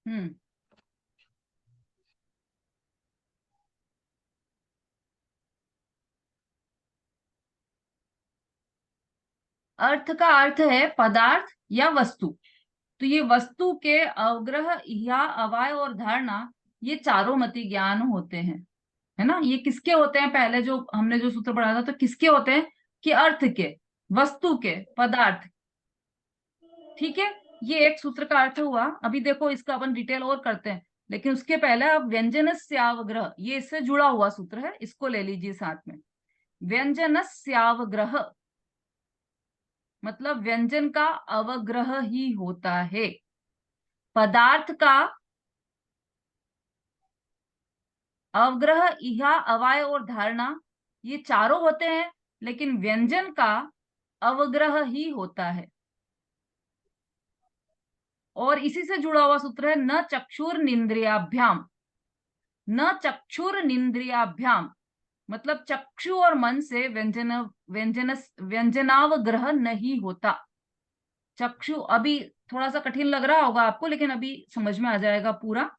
हम्म। अर्थ का अर्थ है पदार्थ या वस्तु। तो ये वस्तु के अवग्रह या अवाय और धारणा, ये चारों मति ज्ञान होते हैं। है ना, ये किसके होते हैं? पहले जो हमने जो सूत्र पढ़ा था तो किसके होते हैं? कि अर्थ के, वस्तु के, पदार्थ। ठीक है, ये एक सूत्र का अर्थ हुआ। अभी देखो इसका अपन डिटेल और करते हैं, लेकिन उसके पहले अब व्यंजनस्यावग्रह, ये इससे जुड़ा हुआ सूत्र है, इसको ले लीजिए साथ में। व्यंजनस्यावग्रह मतलब व्यंजन का अवग्रह ही होता है। पदार्थ का अवग्रह, इहा, अवाय और धारणा, ये चारों होते हैं, लेकिन व्यंजन का अवग्रह ही होता है। और इसी से जुड़ा हुआ सूत्र है न चक्षुर निंद्रियाभ्याम। न चक्षुर निंद्रियाभ्याम मतलब चक्षु और मन से व्यंजनावग्रह नहीं होता। चक्षु, अभी थोड़ा सा कठिन लग रहा होगा आपको, लेकिन अभी समझ में आ जाएगा पूरा।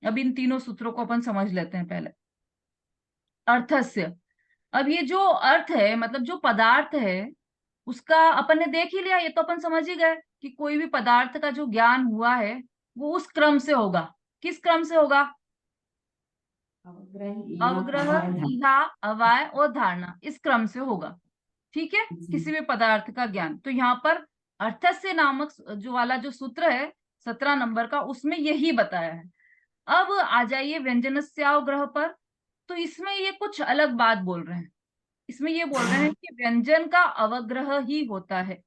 अब इन तीनों सूत्रों को अपन समझ लेते हैं पहले। अर्थस्य, अब ये जो अर्थ है मतलब जो पदार्थ है, उसका अपन ने देख ही लिया, ये तो अपन समझ ही गए कि कोई भी पदार्थ का जो ज्ञान हुआ है वो उस क्रम से होगा। किस क्रम से होगा? अवग्रह, इहा, अवाय और धारणा, इस क्रम से होगा। ठीक है, किसी भी पदार्थ का ज्ञान। तो यहाँ पर अर्थस्य नामक जो वाला जो सूत्र है 17 नंबर का, उसमें यही बताया है। अब आ जाइए व्यंजनस्यावग्रह पर। तो इसमें ये कुछ अलग बात बोल रहे हैं। इसमें ये बोल रहे हैं कि व्यंजन का अवग्रह ही होता है।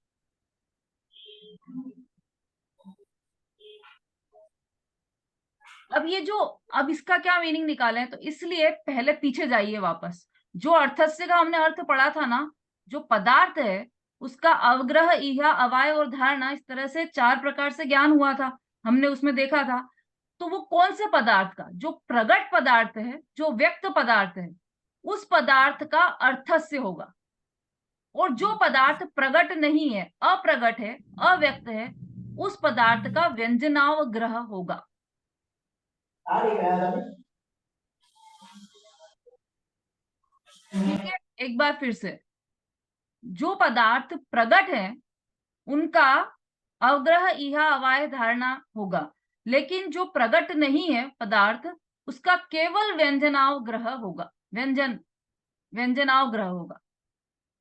अब ये जो, अब इसका क्या मीनिंग निकाले, तो इसलिए पहले पीछे जाइए वापस। जो अर्थस्य का हमने अर्थ पढ़ा था ना, जो पदार्थ है उसका अवग्रह, इहा, अवाय और धारणा, इस तरह से 4 प्रकार से ज्ञान हुआ था, हमने उसमें देखा था। तो वो कौन से पदार्थ का? जो प्रगट पदार्थ है, जो व्यक्त पदार्थ है, उस पदार्थ का अर्थस्य होगा। और जो पदार्थ प्रगट नहीं है, अप्रगट है, अव्यक्त है, उस पदार्थ का व्यंजनावग्रह होगा। ठीक है, एक बार फिर से। जो पदार्थ प्रगट है उनका अवग्रह, इहा, अवाय, धारणा होगा। लेकिन जो प्रगट नहीं है पदार्थ, उसका केवल व्यंजनावग्रह होगा। व्यंजनावग्रह होगा।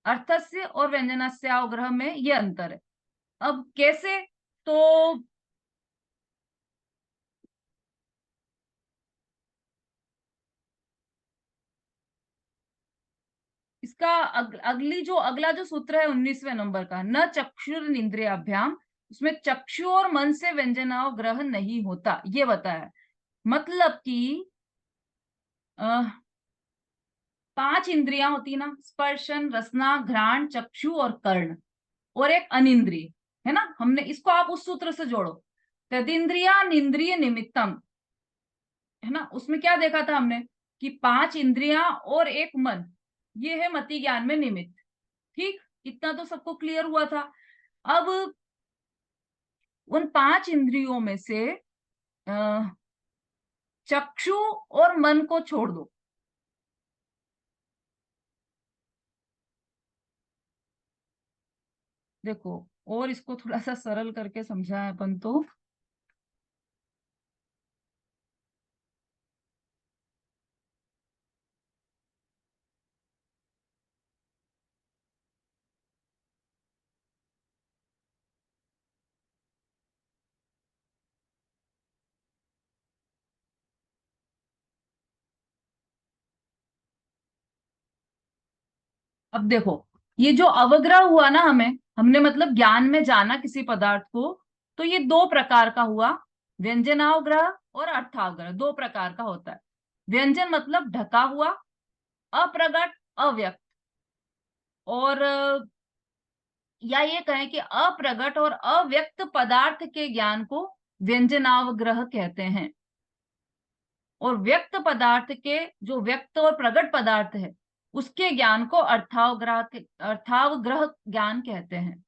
अर्थस्य और व्यंजनस्यावग्रह में ये अंतर है। अब कैसे? तो इसका अगली जो अगला जो सूत्र है 19वें नंबर का, न चक्षुर इंद्रियाभ्याम, उसमें चक्षु और मन से व्यंजनावग्रह नहीं होता, ये बताया। मतलब कि 5 इंद्रियां होती ना, स्पर्शन, रसना, घ्राण, चक्षु और कर्ण, और एक अनिंद्रिय है ना। हमने इसको आप उस सूत्र से जोड़ो, तदिंद्रिया इंद्रिय निमित्तम, है ना। उसमें क्या देखा था हमने कि 5 इंद्रियां और एक मन, ये है मति ज्ञान में निमित्त। ठीक, इतना तो सबको क्लियर हुआ था। अब उन 5 इंद्रियों में से चक्षु और मन को छोड़ दो। देखो, और इसको थोड़ा सा सरल करके समझाए अपन तो, अब देखो, ये जो अवग्रह हुआ ना, हमने मतलब ज्ञान में जाना किसी पदार्थ को, तो ये 2 प्रकार का हुआ। व्यंजनावग्रह और अर्थावग्रह 2 प्रकार का होता है। व्यंजन मतलब ढका हुआ, अप्रगट, अव्यक्त। और या ये कहें कि अप्रगट और अव्यक्त पदार्थ के ज्ञान को व्यंजनावग्रह कहते हैं। और व्यक्त पदार्थ के, जो व्यक्त और प्रगट पदार्थ है, उसके ज्ञान को अर्थावग्रह ज्ञान कहते हैं।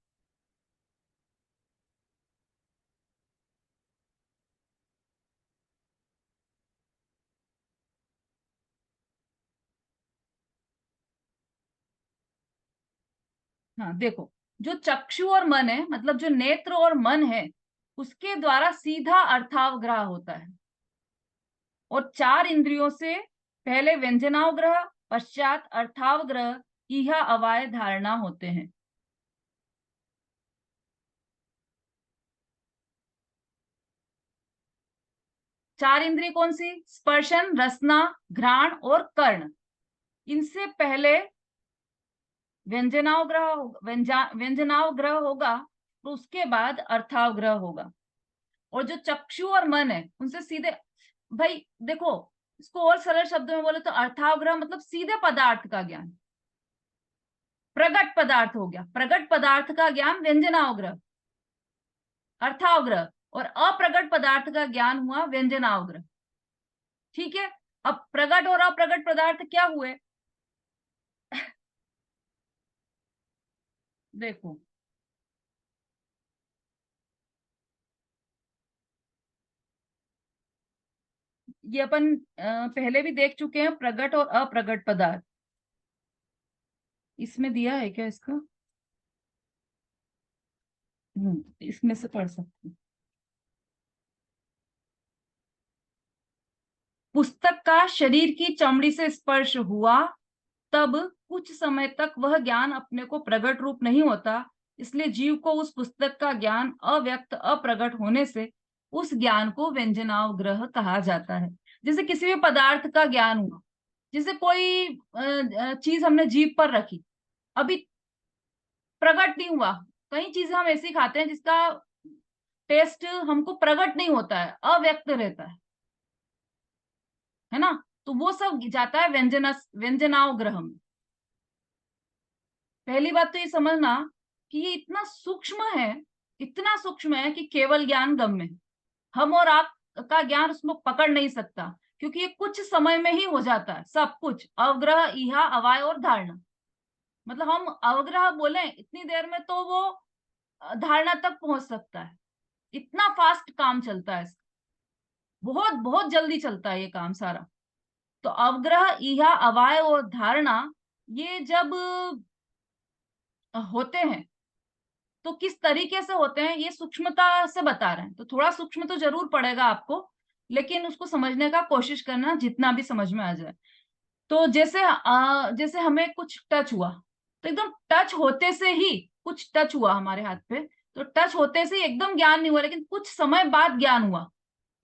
हाँ देखो, जो चक्षु और मन है, मतलब जो नेत्र और मन है, उसके द्वारा सीधा अर्थावग्रह होता है। और 4 इंद्रियों से पहले व्यंजनावग्रह, पश्चात अर्थावग्रह, इहा अवाय धारणा होते हैं। चार इंद्रिय कौन सी? स्पर्शन, रसना, घ्राण और कर्ण। इनसे पहले व्यंजनावग्रह होगा, तो उसके बाद अर्थावग्रह होगा। और जो चक्षु और मन है, उनसे सीधे, भाई देखो, इसको और सरल शब्दों में बोले तो अर्थावग्रह मतलब सीधे पदार्थ का ज्ञान, प्रगट पदार्थ हो गया। प्रगट पदार्थ का ज्ञान व्यंजनावग्रह, अर्थावग्रह। और अप्रगट पदार्थ का ज्ञान हुआ व्यंजनावग्रह। ठीक है, अब प्रगट और अप्रगट पदार्थ क्या हुए? देखो, ये अपन पहले भी देख चुके हैं, प्रगट और अप्रगट पदार्थ। इसमें दिया है क्या इसका? इसमें से पढ़ सकते हैं। पुस्तक का शरीर की चमड़ी से स्पर्श हुआ, तब कुछ समय तक वह ज्ञान अपने को प्रगट रूप नहीं होता, इसलिए जीव को उस पुस्तक का ज्ञान अव्यक्त अप्रगट होने से उस ज्ञान को व्यंजनावग्रह कहा जाता है। जैसे किसी भी पदार्थ का ज्ञान हुआ, जैसे कोई चीज हमने जीभ पर रखी, अभी प्रकट नहीं हुआ। कई चीजें हम ऐसी खाते हैं जिसका टेस्ट हमको प्रकट नहीं होता है, अव्यक्त रहता है ना? तो वो सब जाता है व्यंजनावग्रह में। पहली बात तो ये समझना कि ये इतना सूक्ष्म है, इतना सूक्ष्म है कि केवल ज्ञान गम्य है। हम और आप का ज्ञान उसमें पकड़ नहीं सकता, क्योंकि ये कुछ समय में ही हो जाता है सब कुछ। अवग्रह, इहा, अवाय और धारणा, मतलब हम अवग्रह बोले इतनी देर में तो वो धारणा तक पहुंच सकता है। इतना फास्ट काम चलता है इसका, बहुत बहुत जल्दी चलता है ये काम सारा। तो अवग्रह, इहा, अवाय और धारणा, ये जब होते हैं तो किस तरीके से होते हैं ये सूक्ष्मता से बता रहे हैं। तो थोड़ा सूक्ष्म तो जरूर पड़ेगा आपको, लेकिन उसको समझने का कोशिश करना जितना भी समझ में आ जाए। तो जैसे हमें कुछ टच हुआ, तो एकदम टच होते से ही, कुछ टच हुआ हमारे हाथ पे, तो टच होते से ही एकदम ज्ञान नहीं हुआ, लेकिन कुछ समय बाद ज्ञान हुआ।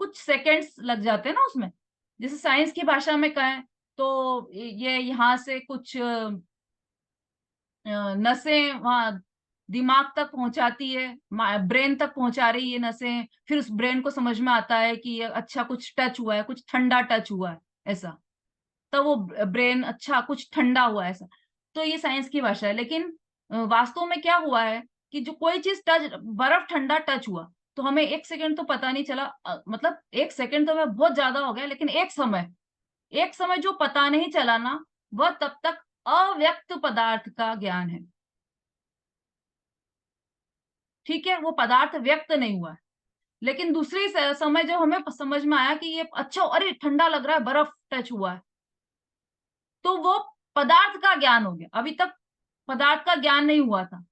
कुछ सेकेंड्स लग जाते हैं ना उसमें। जैसे साइंस की भाषा में कहें तो ये यहाँ से कुछ नसें वहां दिमाग तक पहुंचाती है, ब्रेन तक पहुंचा रही है नसें, फिर उस ब्रेन को समझ में आता है कि ये अच्छा कुछ टच हुआ है, कुछ ठंडा टच हुआ है ऐसा। तब वो ब्रेन, अच्छा कुछ ठंडा हुआ है ऐसा। तो ये साइंस की भाषा है। लेकिन वास्तव में क्या हुआ है कि जो कोई चीज टच, बर्फ ठंडा टच हुआ, तो हमें 1 सेकंड तो पता नहीं चला, मतलब 1 सेकंड तो हमें बहुत ज्यादा हो गया, लेकिन एक समय जो पता नहीं चला ना, वह तब तक अव्यक्त पदार्थ का ज्ञान है। ठीक है, वो पदार्थ व्यक्त नहीं हुआ है। लेकिन दूसरी समय जो हमें समझ में आया कि ये अच्छा, अरे ठंडा लग रहा है, बर्फ टच हुआ है, तो वो पदार्थ का ज्ञान हो गया। अभी तक पदार्थ का ज्ञान नहीं हुआ था,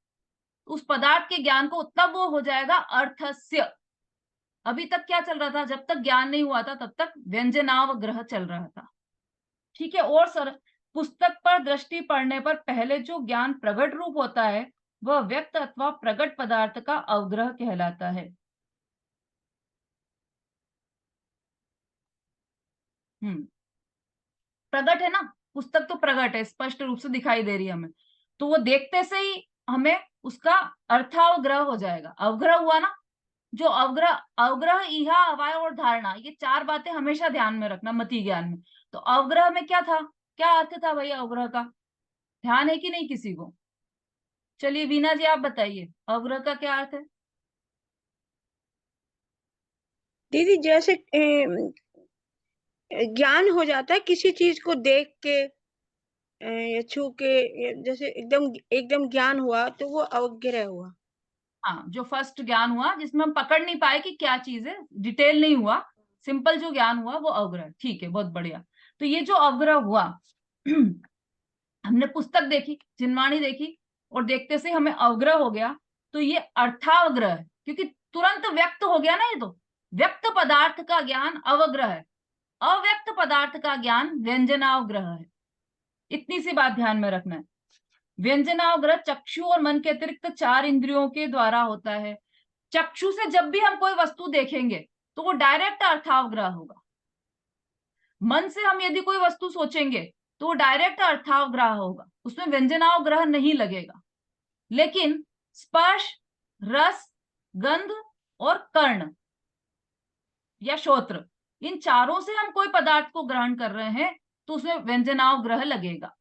उस पदार्थ के ज्ञान को तब वो हो जाएगा अर्थस्य। अभी तक क्या चल रहा था? जब तक ज्ञान नहीं हुआ था तब तक व्यंजनावग्रह चल रहा था। ठीक है, और सर, पुस्तक पर दृष्टि पड़ने पर पहले जो ज्ञान प्रगट रूप होता है, वह व्यक्त अथवा प्रगट पदार्थ का अवग्रह कहलाता है। हम्म प्रगट है ना, पुस्तक तो प्रगट है, स्पष्ट रूप से दिखाई दे रही है हमें, तो वो देखते से ही हमें उसका अर्थावग्रह हो जाएगा। अवग्रह हुआ ना, जो अवग्रह, अवग्रह, इहा, अवाय और धारणा, ये 4 बातें हमेशा ध्यान में रखना मति ज्ञान में। तो अवग्रह में क्या था, क्या अर्थ था भैया अवग्रह का? ध्यान है कि नहीं किसी को? चलिए वीना जी आप बताइए, अवग्रह का क्या अर्थ है? दीदी, जैसे ज्ञान हो जाता है किसी चीज को देख के, या छू के, जैसे एकदम एकदम ज्ञान हुआ तो वो अवग्रह हुआ। हाँ, जो फर्स्ट ज्ञान हुआ जिसमें हम पकड़ नहीं पाए कि क्या चीज है, डिटेल नहीं हुआ, सिंपल जो ज्ञान हुआ वो अवग्रह। ठीक है, बहुत बढ़िया। तो ये जो अवग्रह हुआ, हमने पुस्तक देखी, जिनवाणी देखी, और देखते से हमें अवग्रह हो गया, तो ये अर्थावग्रह है, क्योंकि तुरंत व्यक्त हो गया ना। ये तो व्यक्त पदार्थ का ज्ञान अवग्रह है, अव्यक्त पदार्थ का ज्ञान व्यंजनावग्रह है। इतनी सी बात ध्यान में रखना है। व्यंजनावग्रह चक्षु और मन के अतिरिक्त 4 इंद्रियों के द्वारा होता है। चक्षु से जब भी हम कोई वस्तु देखेंगे तो वो डायरेक्ट अर्थावग्रह होगा। मन से हम यदि कोई वस्तु सोचेंगे तो वो डायरेक्ट अर्थावग्रह होगा, उसमें व्यंजनावग्रह नहीं लगेगा। लेकिन स्पर्श, रस, गंध और कर्ण या श्रोत्र, इन चारों से हम कोई पदार्थ को ग्रहण कर रहे हैं तो उसमें व्यंजनावग्रह लगेगा।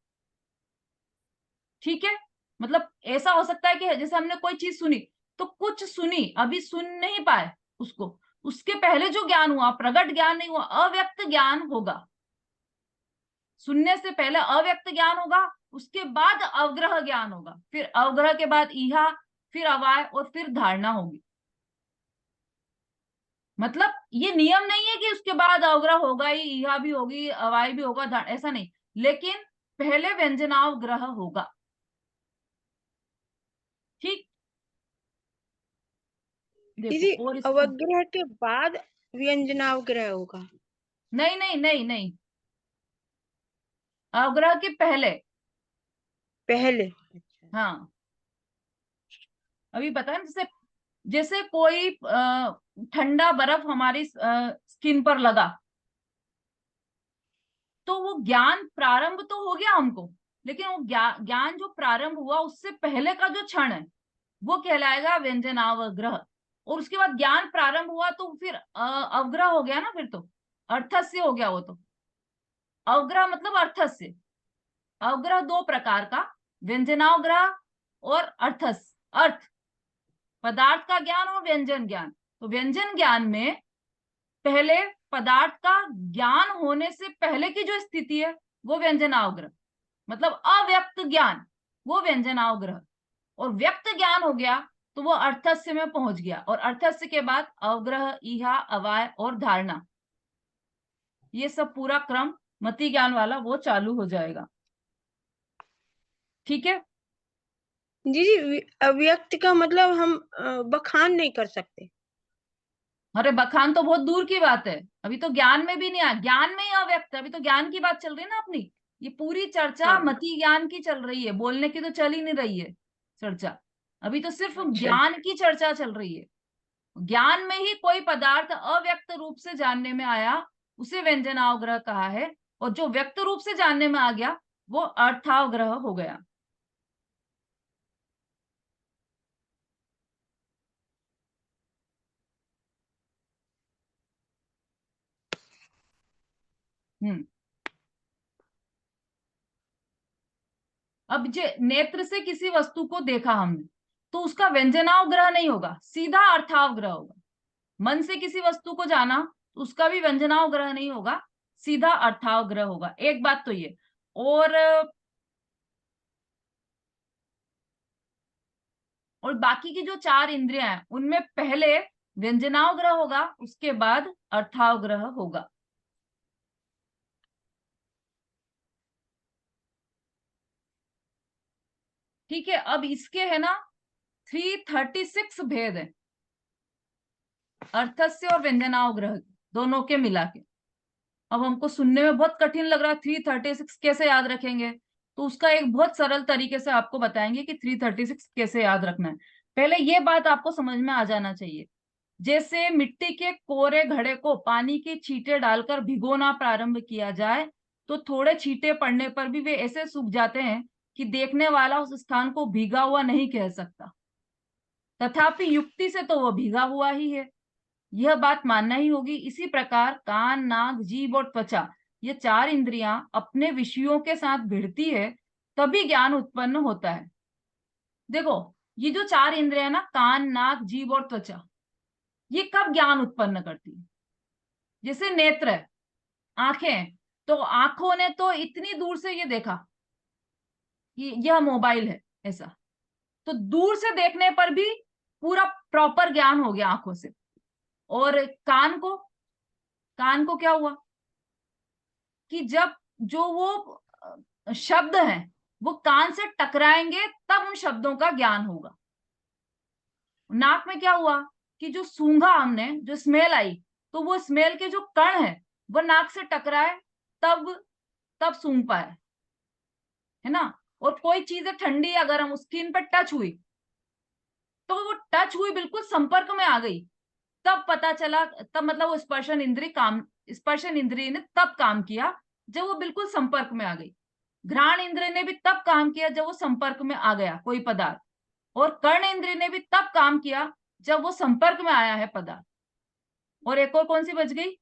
ठीक है, मतलब ऐसा हो सकता है कि जैसे हमने कोई चीज सुनी, तो कुछ सुनी, अभी सुन नहीं पाए उसको, उसके पहले जो ज्ञान हुआ, प्रगट ज्ञान नहीं हुआ, अव्यक्त ज्ञान होगा। सुनने से पहले अव्यक्त ज्ञान होगा, उसके बाद अवग्रह ज्ञान होगा, फिर अवग्रह के बाद ईहा, फिर अवाय और फिर धारणा होगी। मतलब ये नियम नहीं है कि उसके बाद अवग्रह होगा ही, ईहा भी होगी, अवाय भी होगा, ऐसा नहीं, लेकिन पहले व्यंजनावग्रह होगा। ठीक, देखो दीदी, और इसको, अवग्रह के बाद व्यंजनावग्रह होगा? नहीं नहीं नहीं नहीं, अवग्रह के पहले। पहले? अच्छा। हाँ, अभी पता है, जैसे जैसे कोई ठंडा बर्फ हमारी स्किन पर लगा, तो वो ज्ञान प्रारंभ तो हो गया हमको, लेकिन वो ज्ञान जो प्रारंभ हुआ उससे पहले का जो क्षण है वो कहलाएगा व्यंजनावग्रह। और उसके बाद ज्ञान प्रारंभ हुआ तो फिर अवग्रह हो गया ना, फिर तो अर्थस्य हो गया वो तो। अवग्रह मतलब अर्थस्य। अवग्रह दो प्रकार का, व्यंजनावग्रह और अर्थस, अर्थ पदार्थ का ज्ञान और व्यंजन ज्ञान। तो व्यंजन ज्ञान में पहले पदार्थ का ज्ञान होने से पहले की जो स्थिति है वो व्यंजनावग्रह, मतलब अव्यक्त ज्ञान, वो व्यंजनावग्रह। और व्यक्त ज्ञान हो गया तो वो अर्थस्य में पहुंच गया, और अर्थस्य के बाद अवग्रह, ईहा, अवाय और धारणा, ये सब पूरा क्रम मति ज्ञान वाला वो चालू हो जाएगा। ठीक है। जी जी, अव्यक्त का मतलब हम बखान नहीं कर सकते? अरे बखान तो बहुत दूर की बात है, अभी तो ज्ञान में भी नहीं आया, ज्ञान में ही अव्यक्त है, अभी तो ज्ञान की बात चल रही है ना अपनी। ये पूरी चर्चा हाँ। मति ज्ञान की चल रही है, बोलने की तो चल ही नहीं रही है चर्चा। अभी तो सिर्फ अच्छा। ज्ञान की चर्चा चल रही है। ज्ञान में ही कोई पदार्थ अव्यक्त रूप से जानने में आया, उसे व्यंजनावग्रह कहा है, और जो व्यक्त रूप से जानने में आ गया वो अर्थावग्रह हो गया। हम्म। अब जे नेत्र से किसी वस्तु को देखा हमने, तो उसका व्यंजनावग्रह नहीं होगा, सीधा अर्थावग्रह होगा। मन से किसी वस्तु को जाना तो उसका भी व्यंजनावग्रह नहीं होगा, सीधा अर्थावग्रह होगा। एक बात तो ये। और बाकी की जो 4 इंद्रियां हैं उनमें पहले व्यंजनावग्रह होगा, उसके बाद अर्थावग्रह होगा। ठीक है, अब इसके है ना 336 भेद है, अर्थस्य और व्यंजनावग्रह दोनों के मिला के। अब हमको सुनने में बहुत कठिन लग रहा है 336 कैसे याद रखेंगे, तो उसका एक बहुत सरल तरीके से आपको बताएंगे कि 336 कैसे याद रखना है। पहले ये बात आपको समझ में आ जाना चाहिए, जैसे मिट्टी के कोरे घड़े को पानी की छींटे डालकर भिगोना प्रारंभ किया जाए तो थोड़े छींटे पड़ने पर भी वे ऐसे सूख जाते हैं कि देखने वाला उस स्थान को भीगा हुआ नहीं कह सकता, तथापि युक्ति से तो वो भीगा हुआ ही है, यह बात मानना ही होगी। इसी प्रकार कान, नाक, जीभ और त्वचा, ये 4 इंद्रियां अपने विषयों के साथ भिड़ती है तभी ज्ञान उत्पन्न होता है। देखो, ये जो 4 इंद्रियां ना, कान, नाक, जीभ और त्वचा, ये कब ज्ञान उत्पन्न करती है? जैसे नेत्र है, आंखें हैं, तो आंखों ने तो इतनी दूर से ये देखा कि यह मोबाइल है, ऐसा, तो दूर से देखने पर भी पूरा प्रॉपर ज्ञान हो गया आंखों से। और कान को क्या हुआ कि जब जो वो शब्द हैं वो कान से टकराएंगे तब उन शब्दों का ज्ञान होगा। नाक में क्या हुआ कि जो सूंघा हमने, जो स्मेल आई, तो वो स्मेल के जो कण है वो नाक से टकराए तब तब सूंघ पाए, है ना। और कोई चीज ठंडी या गर्म स्किन पर टच हुई, तो वो टच हुई, बिल्कुल संपर्क में आ गई, तब पता चला, तब मतलब वो स्पर्शन इंद्रिय ने तब काम किया जब वो बिल्कुल संपर्क में आ गई। घ्राण इंद्रिय ने भी तब काम किया जब वो संपर्क में आ गया कोई पदार्थ, और कर्ण इंद्रिय ने भी तब काम किया जब वो संपर्क में आया है पदार्थ। और एक और कौन सी बच गई?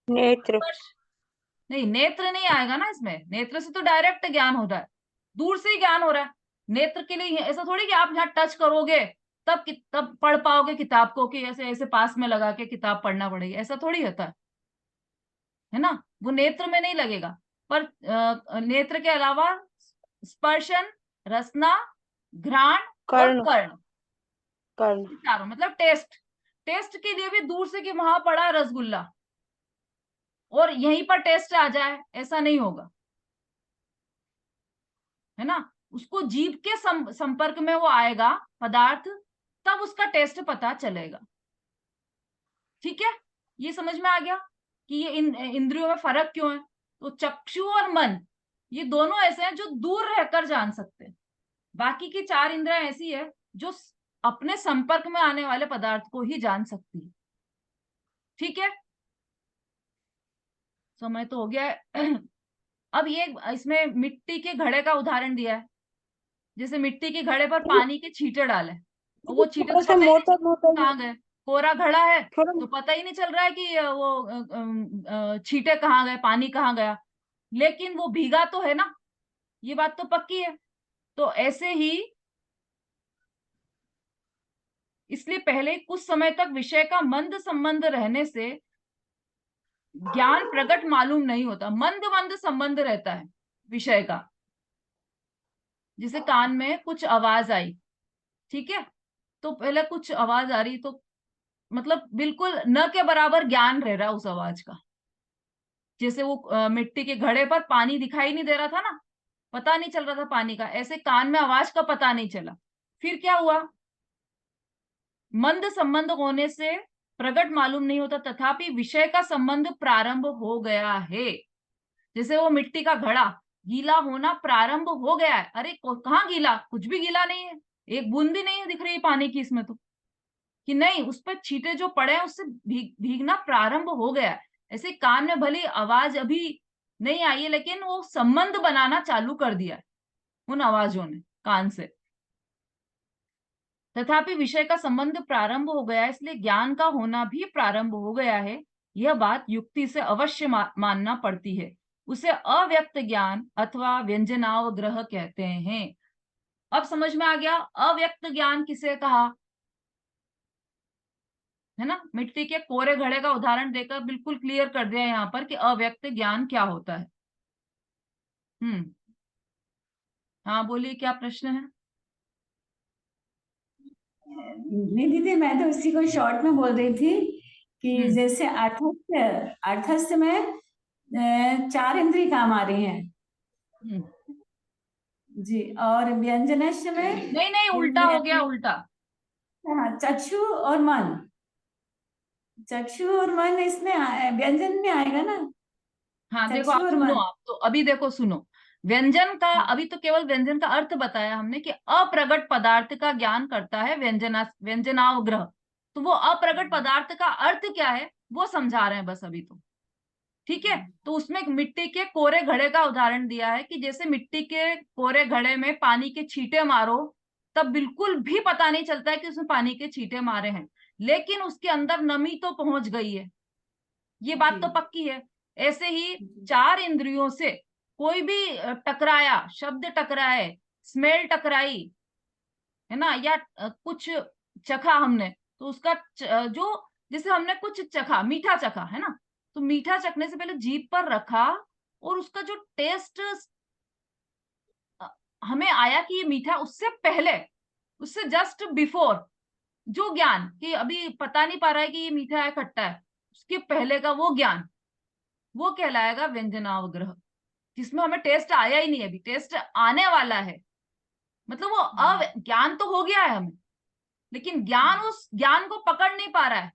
नेत्र। स्पर्श। नहीं, नेत्र नहीं आएगा ना इसमें, नेत्र से तो डायरेक्ट ज्ञान होता है, दूर से ही ज्ञान हो रहा है। नेत्र के लिए ऐसा थोड़ी कि आप यहाँ टच करोगे तब पढ़ पाओगे किताब को, कि ऐसे ऐसे पास में लगा के किताब पढ़ना पड़ेगी, ऐसा थोड़ी होता है ना। वो नेत्र में नहीं लगेगा। पर नेत्र के अलावा स्पर्शन, रसना, घ्राण और कर्ण। कर्ण, कर्ण। चारों मतलब टेस्ट। टेस्ट के लिए भी दूर से कि वहां पड़ा रसगुल्ला और यहीं पर टेस्ट आ जाए, ऐसा नहीं होगा, है ना। उसको जीभ के संपर्क में वो आएगा पदार्थ, तब उसका टेस्ट पता चलेगा। ठीक है, ये समझ में आ गया कि ये इंद्रियों में फर्क क्यों है। तो चक्षु और मन, ये दोनों ऐसे हैं जो दूर रहकर जान सकते हैं। बाकी की चार इंद्रियां ऐसी है जो अपने संपर्क में आने वाले पदार्थ को ही जान सकती है। ठीक है, समय तो हो गया है। अब ये इसमें मिट्टी के घड़े का उदाहरण दिया है। जैसे मिट्टी के घड़े पर पानी के छींटे डाले, और वो छींटे थोड़ा तो सा पता ही नहीं मोटा चल मोटा कहाँ गए। कोरा घड़ा है थोड़ा। तो पता ही नहीं चल रहा है कि छींटे कहाँ गए, पानी कहाँ गया, लेकिन वो भीगा तो है ना, ये बात तो पक्की है। तो ऐसे ही इसलिए पहले कुछ समय तक विषय का मंद संबंध रहने से ज्ञान प्रकट मालूम नहीं होता। मंद मंद संबंध रहता है विषय का। जैसे कान में कुछ आवाज आई, ठीक है, तो पहले कुछ आवाज आ रही, तो मतलब बिल्कुल न के बराबर ज्ञान रह रहा उस आवाज का। जैसे वो मिट्टी के घड़े पर पानी दिखाई नहीं दे रहा था ना, पता नहीं चल रहा था पानी का, ऐसे कान में आवाज का पता नहीं चला। फिर क्या हुआ, मंद संबंध होने से प्रकट मालूम नहीं होता, तथापि विषय का संबंध प्रारंभ हो गया है। जैसे वो मिट्टी का घड़ा गीला होना प्रारंभ हो गया है। अरे कहाँ गीला, कुछ भी गीला नहीं है, एक बूंद भी नहीं है दिख रही पानी की इसमें तो, कि नहीं उस पर छींटे जो पड़े हैं उससे भीगना प्रारंभ हो गया है। ऐसे कान में भली आवाज अभी नहीं आई है, लेकिन वो संबंध बनाना चालू कर दिया है उन आवाजों ने कान से। तथापि विषय का संबंध प्रारंभ हो गया है, इसलिए ज्ञान का होना भी प्रारंभ हो गया है। यह बात युक्ति से अवश्य मानना पड़ती है। उसे अव्यक्त ज्ञान अथवा व्यंजनावग्रह कहते हैं। अब समझ में आ गया अव्यक्त ज्ञान किसे कहा, है ना। मिट्टी के कोरे घड़े का उदाहरण देकर बिल्कुल क्लियर कर दिया यहाँ पर कि अव्यक्त ज्ञान क्या होता है। हम्म, हाँ बोलिए, क्या प्रश्न है। नहीं दीदी, मैं तो उसी को शॉर्ट में बोल रही थी कि जैसे अर्थस्थ में चार इंद्री काम आ रही हैं जी, और व्यंजनस्य में नहीं नहीं, उल्टा हो गया, उल्टा। हाँ, चक्षु और मन इसमें व्यंजन में आएगा ना। हाँ देखो, चक्षु आप और सुनो, मन। आप तो अभी देखो सुनो, व्यंजन का अभी तो केवल व्यंजन का अर्थ बताया हमने कि अप्रगट पदार्थ का ज्ञान करता है व्यंजनावग्रह। तो वो अप्रगट पदार्थ का अर्थ क्या है वो समझा रहे हैं बस अभी तो। ठीक है, तो उसमें मिट्टी के कोरे घड़े का उदाहरण दिया है कि जैसे मिट्टी के कोरे घड़े में पानी के छींटे मारो, तब बिल्कुल भी पता नहीं चलता है कि उसमें पानी के छींटे मारे हैं, लेकिन उसके अंदर नमी तो पहुंच गई है, ये बात तो पक्की है। ऐसे ही चार इंद्रियों से कोई भी टकराया, शब्द टकराए, स्मेल टकराई, है ना, या कुछ चखा हमने, तो उसका जो जैसे हमने कुछ चखा, मीठा चखा, है ना, तो मीठा चखने से पहले जीभ पर रखा और उसका जो टेस्ट हमें आया कि ये मीठा, उससे पहले, उससे जस्ट बिफोर जो ज्ञान कि अभी पता नहीं पा रहा है कि ये मीठा है खट्टा है, उसके पहले का वो ज्ञान, वो कहलाएगा व्यंजनावग्रह। जिसमें हमें टेस्ट आया ही नहीं, अभी टेस्ट आने वाला है। मतलब वो ज्ञान तो हो गया है हमें, लेकिन ज्ञान उस ज्ञान को पकड़ नहीं पा रहा है।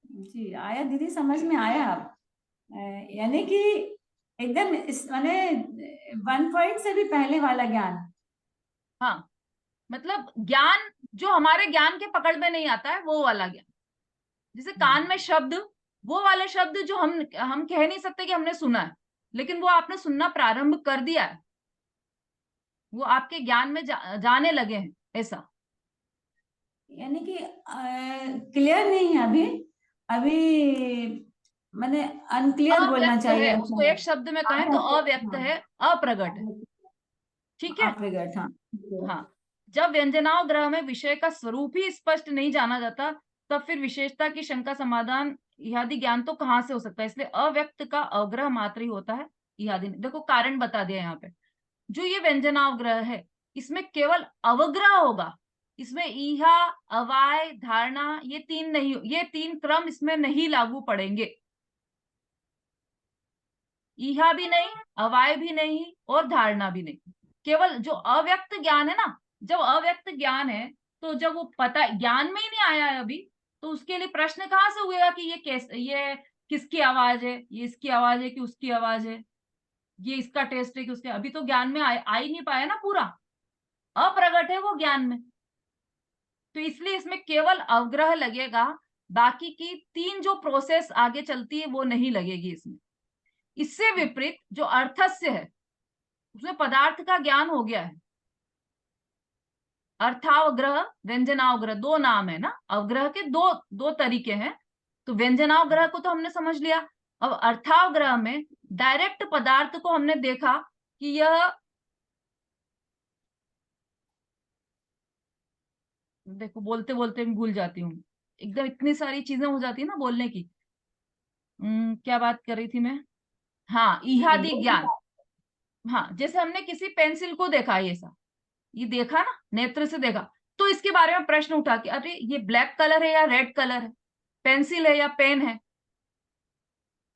जी आया दीदी, समझ में आया। यानी कि एकदम माने 1 पॉइंट से भी पहले वाला ज्ञान। हाँ, मतलब ज्ञान जो हमारे ज्ञान के पकड़ में नहीं आता है, वो वाला ज्ञान। जैसे कान में शब्द, वो वाले शब्द जो हम कह नहीं सकते कि हमने सुना है, लेकिन वो आपने सुनना प्रारंभ कर दिया है, वो आपके ज्ञान में जाने लगे हैं, ऐसा। यानी कि क्लियर नहीं है अभी, अभी मैंने अनक्लियर बोलना अव्यक्त चाहिए। है, अच्छा, उसको एक शब्द में कहें तो अव्यक्त है, अप्रगट है। ठीक है। अप्रगट, हाँ। हाँ, जब व्यंजनाओं ग्रह में विषय का स्वरूप ही स्पष्ट नहीं जाना जाता, तब फिर विशेषता की शंका समाधान इत्यादि ज्ञान तो कहाँ से हो सकता है। इसलिए अव्यक्त का अवग्रह मात्र ही होता है, इत्यादि। देखो कारण बता दिया यहाँ पे। जो ये व्यंजनावग्रह है, इसमें केवल अवग्रह होगा, इसमें ईहा, अवाय, धारणा, ये तीन क्रम इसमें नहीं लागू पड़ेंगे। ईहा भी नहीं, अवाय भी नहीं, और धारणा भी नहीं। केवल जो अव्यक्त ज्ञान है ना, जब अव्यक्त ज्ञान है, तो जब वो पता ज्ञान में ही नहीं आया है अभी, तो उसके लिए प्रश्न कहाँ से हुएगा कि ये किसकी आवाज है, ये इसकी आवाज है कि उसकी आवाज है, ये इसका टेस्ट है कि उसके। अभी तो ज्ञान में आ ही नहीं पाया ना पूरा, अप्रगट है वो ज्ञान में। तो इसलिए इसमें केवल अवग्रह लगेगा, बाकी की तीन जो प्रोसेस आगे चलती है वो नहीं लगेगी इसमें। इससे विपरीत जो अर्थस्य है, उसमें पदार्थ का ज्ञान हो गया है। अर्थावग्रह, व्यंजनावग्रह, दो नाम है ना, अवग्रह के दो दो तरीके हैं। तो व्यंजनावग्रह को तो हमने समझ लिया। अब अर्थावग्रह में डायरेक्ट पदार्थ को हमने देखा कि यह, देखो बोलते बोलते मैं भूल जाती हूँ एकदम, इतनी सारी चीजें हो जाती है ना बोलने की। क्या बात कर रही थी मैं? हाँ, इहादि ज्ञान। हाँ, जैसे हमने किसी पेंसिल को देखा, ये देखा ना, नेत्र से देखा, तो इसके बारे में प्रश्न उठा कि अरे ये ब्लैक कलर है या रेड कलर है, पेंसिल है या पेन है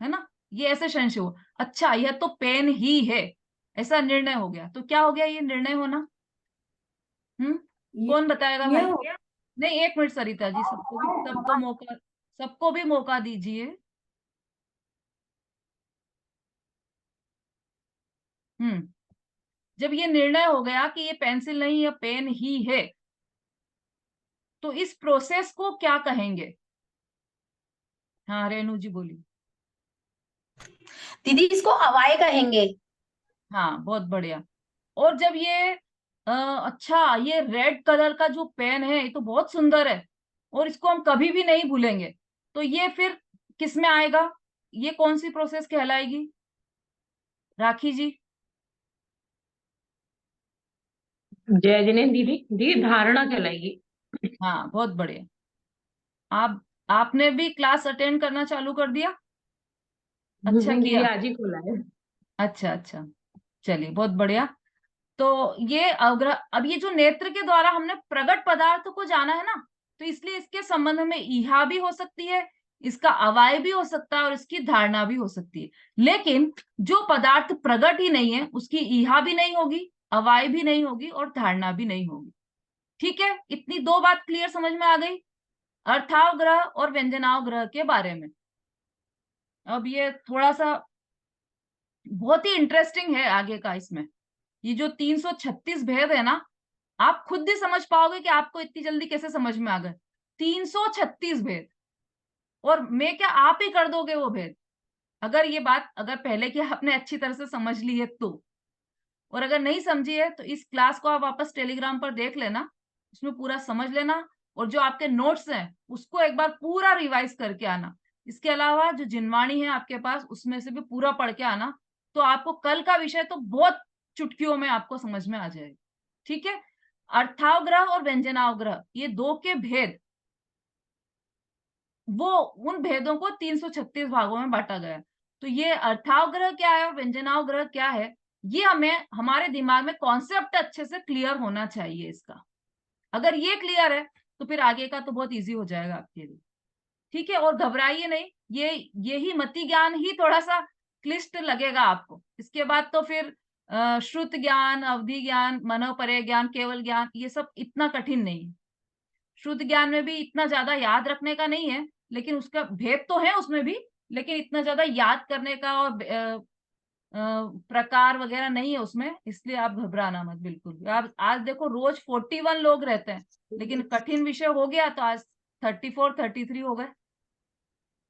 ना, ये ऐसे संशय हो। अच्छा, यह तो पेन ही है, ऐसा निर्णय हो गया। तो क्या हो गया ये निर्णय होना? ये कौन बताएगा ये भाई? नहीं, एक मिनट सरिता जी, सबको भी मौका दीजिए। हम्म जब ये निर्णय हो गया कि ये पेंसिल नहीं, ये पेन ही है, तो इस प्रोसेस को क्या कहेंगे? हाँ, रेणु जी बोली। दीदी इसको अवाय कहेंगे। हाँ, बहुत बढ़िया। और जब ये अच्छा, ये रेड कलर का जो पेन है, ये तो बहुत सुंदर है और इसको हम कभी भी नहीं भूलेंगे, तो ये फिर किस में आएगा? ये कौन सी प्रोसेस कहलाएगी, राखी जी? जय जिनेन्द्र दीदी, दीदी धारणा कहलाएगी। हाँ, बहुत बढ़िया। आपने भी क्लास अटेंड करना चालू कर दिया? अच्छा दीदी किया। आज ही खोला है। अच्छा अच्छा, चलिए बहुत बढ़िया। तो ये अग्र अब ये जो नेत्र के द्वारा हमने प्रगट पदार्थ को जाना है ना, तो इसलिए इसके संबंध में ईहा भी हो सकती है, इसका अवाय भी हो सकता है, और इसकी धारणा भी हो सकती है। लेकिन जो पदार्थ प्रगट ही नहीं है, उसकी ईहा भी नहीं होगी, अवाय भी नहीं होगी, और धारणा भी नहीं होगी। ठीक है, इतनी दो बात क्लियर समझ में आ गई अर्थावग्रह और व्यंजनावग्रह के बारे में। अब ये थोड़ा सा बहुत ही इंटरेस्टिंग है आगे का। इसमें ये जो 336 भेद है ना, आप खुद ही समझ पाओगे कि आपको इतनी जल्दी कैसे समझ में आ गए। 336 भेद, और मैं क्या, आप ही कर दोगे वो भेद, अगर ये बात अगर पहले की आपने अच्छी तरह से समझ ली है तो। और अगर नहीं समझी है तो इस क्लास को आप वापस टेलीग्राम पर देख लेना, उसमें पूरा समझ लेना, और जो आपके नोट्स हैं उसको एक बार पूरा रिवाइज करके आना। इसके अलावा जो जिनवाणी है आपके पास, उसमें से भी पूरा पढ़ के आना, तो आपको कल का विषय तो बहुत चुटकियों में आपको समझ में आ जाएगा। ठीक है, अर्थावग्रह और व्यंजनावग्रह, ये दो के भेद, वो उन भेदों को 336 भागों में बांटा गया। तो ये अर्थावग्रह क्या है और व्यंजनावग्रह क्या है, ये हमें हमारे दिमाग में कॉन्सेप्ट अच्छे से क्लियर होना चाहिए इसका। अगर ये क्लियर है तो फिर आगे का तो बहुत इजी हो जाएगा आपके लिए। ठीक है, और घबराइए नहीं, यही मति ज्ञान ही थोड़ा सा क्लिष्ट लगेगा आपको। इसके बाद तो फिर श्रुत ज्ञान, अवधि ज्ञान, मनोपरय ज्ञान, केवल ज्ञान, ये सब इतना कठिन नहीं है। श्रुत ज्ञान में भी इतना ज्यादा याद रखने का नहीं है, लेकिन उसका भेद तो है उसमें भी, लेकिन इतना ज्यादा याद करने का और प्रकार वगैरह नहीं है उसमें, इसलिए आप घबराना मत बिल्कुल भी। आप आज देखो रोज 41 लोग रहते हैं, लेकिन कठिन विषय हो गया तो आज 34, 33 हो गए।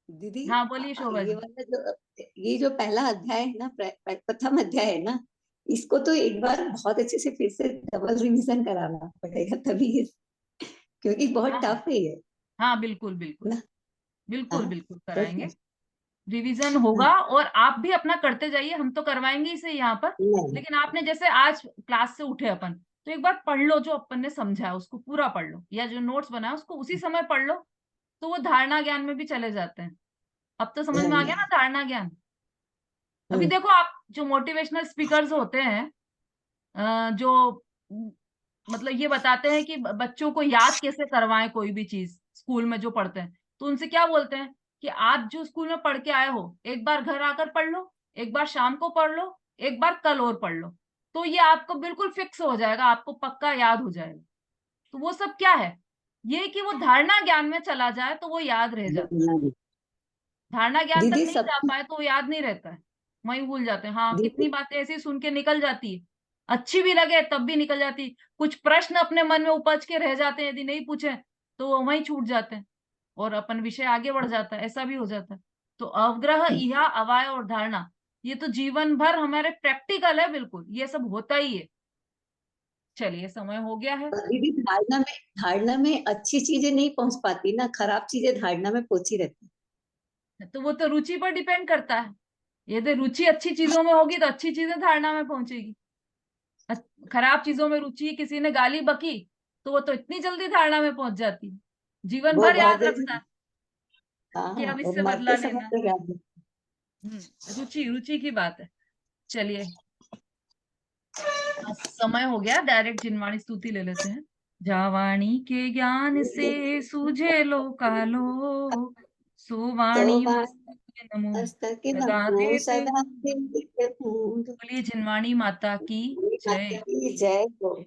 दीदी हाँ बोलिए शोभा ये जी। वाला ये जो पहला अध्याय है ना, प्रथम अध्याय है ना, इसको तो एक बार बहुत अच्छे से फिर से डबल रिवीजन कराना पड़ेगा तभी क्योंकि बहुत हाँ टफ है ये हाँ बिल्कुल बिल्कुल ना। बिल्कुल हाँ, बिल्कुल तो कराएंगे, रिवीजन होगा। और आप भी अपना करते जाइए, हम तो करवाएंगे इसे यहाँ पर। नहीं, लेकिन आपने जैसे आज क्लास से उठे अपन, तो एक बार पढ़ लो, जो अपन ने समझा है उसको पूरा पढ़ लो, या जो नोट्स बनाया उसको उसी समय पढ़ लो, तो वो धारणा ज्ञान में भी चले जाते हैं। अब तो समझ में आ गया ना धारणा ज्ञान। अभी देखो आप जो मोटिवेशनल स्पीकर्स होते हैं, जो मतलब ये बताते हैं कि बच्चों को याद कैसे करवाएं कोई भी चीज स्कूल में जो पढ़ते हैं, तो उनसे क्या बोलते हैं कि आप जो स्कूल में पढ़ के आए हो, एक बार घर आकर पढ़ लो, एक बार शाम को पढ़ लो, एक बार कल और पढ़ लो, तो ये आपको बिल्कुल फिक्स हो जाएगा, आपको पक्का याद हो जाएगा। तो वो सब क्या है, ये कि वो धारणा ज्ञान में चला जाए तो वो याद रह जाता है। धारणा ज्ञान तक दीदी नहीं सब जा पाए तो वो याद नहीं रहता है, वही भूल जाते हैं। हाँ, कितनी दीदी बातें ऐसी सुन के निकल जाती है, अच्छी भी लगे तब भी निकल जाती। कुछ प्रश्न अपने मन में उपज के रह जाते हैं, यदि नहीं पूछे तो वो वहीं छूट जाते हैं और अपन विषय आगे बढ़ जाता है, ऐसा भी हो जाता है। तो अवग्रह, इहा, अवाय और धारणा, ये तो जीवन भर हमारे प्रैक्टिकल है, बिल्कुल ये सब होता ही है। चलिए समय हो गया है। दीदी धारणा में अच्छी चीजें नहीं पहुंच पाती ना, खराब चीजें धारणा में पहुंची रहती। तो वो तो रुचि पर डिपेंड करता है, यदि रुचि अच्छी चीजों में होगी तो अच्छी चीजें धारणा में पहुंचेगी। खराब चीजों में रुचि, किसी ने गाली बकी, तो वो तो इतनी जल्दी धारणा में पहुंच जाती है, जीवन वो भर बहुत याद जल्दी। रखता है हाँ कि हाँ, अब वो इससे बदला मरते समय लेना। तो याद नहीं। रुचि रुचि की बात है। चलिए समय हो गया, डायरेक्ट जिनवाणी स्तुति ले लेते हैं। जावाणी के ज्ञान से सूझे लो कालो, तो सोवाणी बात मस्तके नमो मस्तक के सदा नमो देते। सदा देते बूंद। बोलिए जिनवाणी माता की जय, माता की जय हो।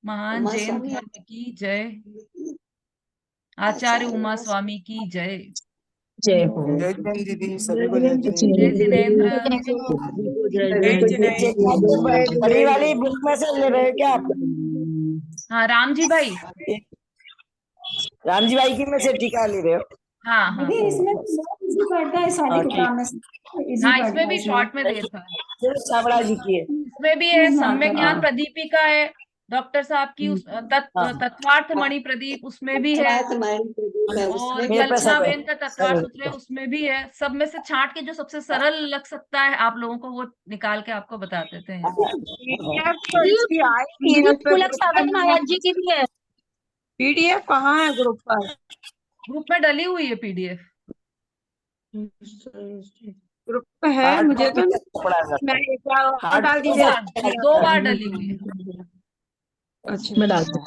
महान उमा जैन स्वामी धर्म की जय, आचार्य आचार्य उमा उमा स्वामी की जय। जय हो। जय जैन दीदी, सभी को जय जैन। जय जिनेन्द्र। बड़ी वाली बुक में से ले रहे हो क्या आप? हाँ राम जी भाई। रामजी भाई की में से टीका ले रहे हो? हाँ हाँ दीदी इसमें इजी पड़ता है, सारी हाँ, किताब में इजी हाँ, पड़ता इसमें है भी इसमें। शॉर्ट में दे था। छाबड़ा जी की है। इसमें भी है सम्यक ज्ञान हाँ। प्रदीपिका है, डॉक्टर साहब की, उस तत्वार्थ मणि प्रदीप उसमें भी है, और मेरे पास कल्पना सब है। बेन का तत्वार्थ सूत्र है उसमें भी है। सब में से छांट के जो सबसे सरल लग सकता है आप लोगों को, वो निकाल के आपको बता देते हैं। पुलक सागर नायक जी की भी है। पीडीएफ कहाँ है ग्रुप पर? ग्रुप में डली हुई है पीडीएफ। ग्रुप पे है, मुझे तो मैं एक बार और डाल दो दीजिए। बार 2 बार डली हुई है। अच्छा, मैं डालती हूँ।